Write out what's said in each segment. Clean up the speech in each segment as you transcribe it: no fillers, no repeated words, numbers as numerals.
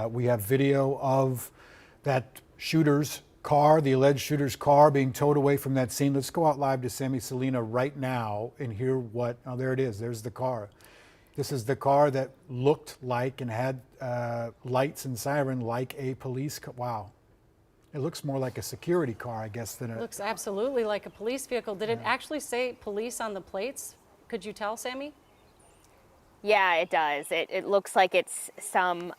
We have video of that shooter's car, the alleged shooter's car, being towed away from that scene. Let's go out live to Sammy Salina right now and hear what, oh, there it is. There's the car. This is the car that looked like and had lights and siren like a police car. Wow. It looks more like a security car, I guess, than a... It looks absolutely like a police vehicle. Did it actually say police on the plates? Could you tell, Sammy? Yeah, it does. It looks like it's some,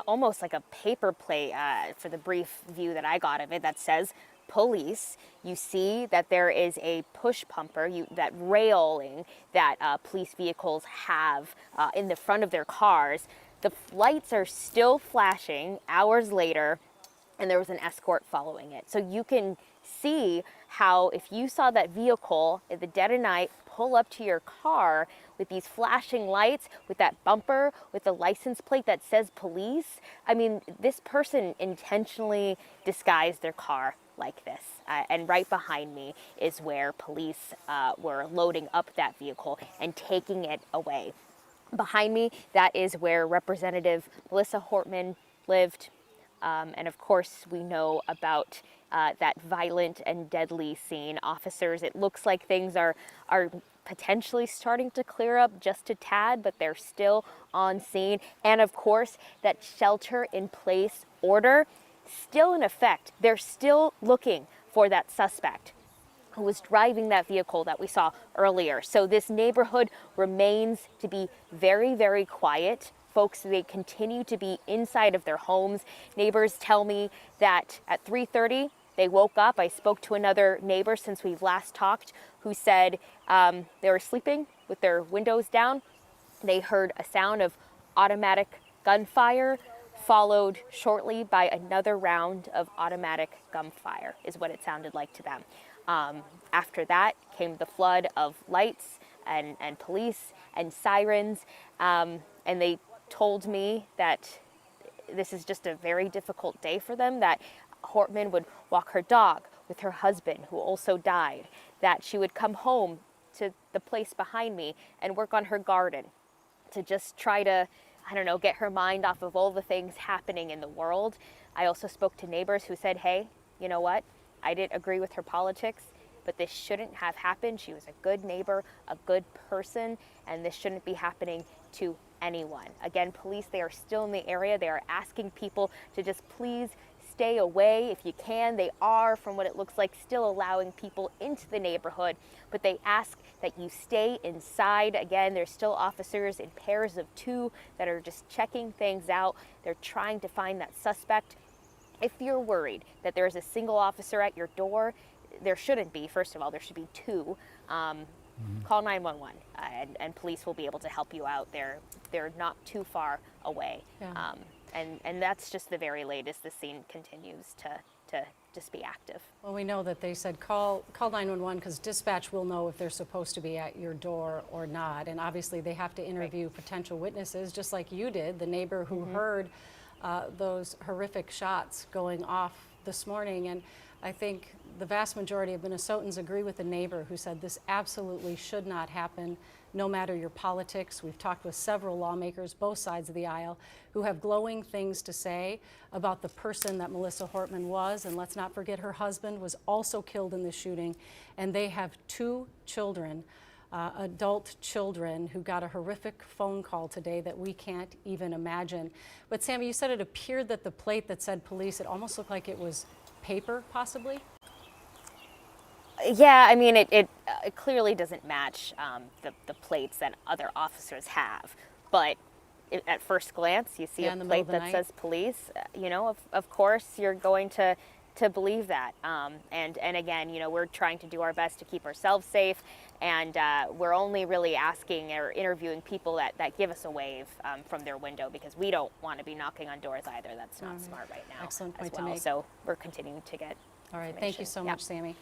almost like a paper plate for the brief view that I got of it that says police. You see that there is a push pumper, that railing that police vehicles have in the front of their cars. The lights are still flashing hours later, and there was an escort following it. So you can see how if you saw that vehicle at the dead of night pull up to your car with these flashing lights, with that bumper, with the license plate that says police, I mean, this person intentionally disguised their car like this. And right behind me is where police were loading up that vehicle and taking it away. Behind me, that is where Representative Melissa Hortman lived. And of course, we know about that violent and deadly scene. Officers, it looks like things are potentially starting to clear up just a tad, but they're still on scene. And of course, that shelter-in-place order still in effect. They're still looking for that suspect who was driving that vehicle that we saw earlier. So this neighborhood remains to be very, very quiet. Folks, they continue to be inside of their homes. Neighbors tell me that at 3:30, they woke up. I spoke to another neighbor since we've last talked who said they were sleeping with their windows down. They heard a sound of automatic gunfire, followed shortly by another round of automatic gunfire, is what it sounded like to them. After that came the flood of lights and police and sirens, and they told me that this is just a very difficult day for them, that Hortman would walk her dog with her husband, who also died, that she would come home to the place behind me and work on her garden to just try to, I don't know, get her mind off of all the things happening in the world. I also spoke to neighbors who said, hey, you know what? I didn't agree with her politics, but this shouldn't have happened. She was a good neighbor, a good person, and this shouldn't be happening to anyone. Again, police, they are still in the area. They are asking people to just please stay away if you can. They are, from what it looks like, still allowing people into the neighborhood, but they ask that you stay inside. Again, there's still officers in pairs of 2 that are just checking things out. They're trying to find that suspect. If you're worried that there's a single officer at your door, there shouldn't be. First of all, there should be 2. Call 911 and police will be able to help you out. They're not too far away. Yeah. And that's just the very latest. The scene continues to just be active. Well, we know that they said call 911 because dispatch will know if they're supposed to be at your door or not. And obviously they have to interview potential witnesses, just like you did, the neighbor who heard those horrific shots going off this morning. And I think the vast majority of Minnesotans agree with the neighbor who said this absolutely should not happen, no matter your politics. We've talked with several lawmakers, both sides of the aisle, who have glowing things to say about the person that Melissa Hortman was. And let's not forget her husband was also killed in the shooting. And they have 2 children, adult children, who got a horrific phone call today that we can't even imagine. But Sammy, you said it appeared that the plate that said police, it almost looked like it was paper, possibly? Yeah, I mean, it clearly doesn't match the plates that other officers have. But at first glance, you see a plate that says police. You know, of course, you're going to believe that. And again, you know, we're trying to do our best to keep ourselves safe. And we're only really asking or interviewing people that give us a wave from their window, because we don't want to be knocking on doors either. That's not smart right now. Excellent point as well. to make. So we're continuing to get All right. Thank you so much, Sammy.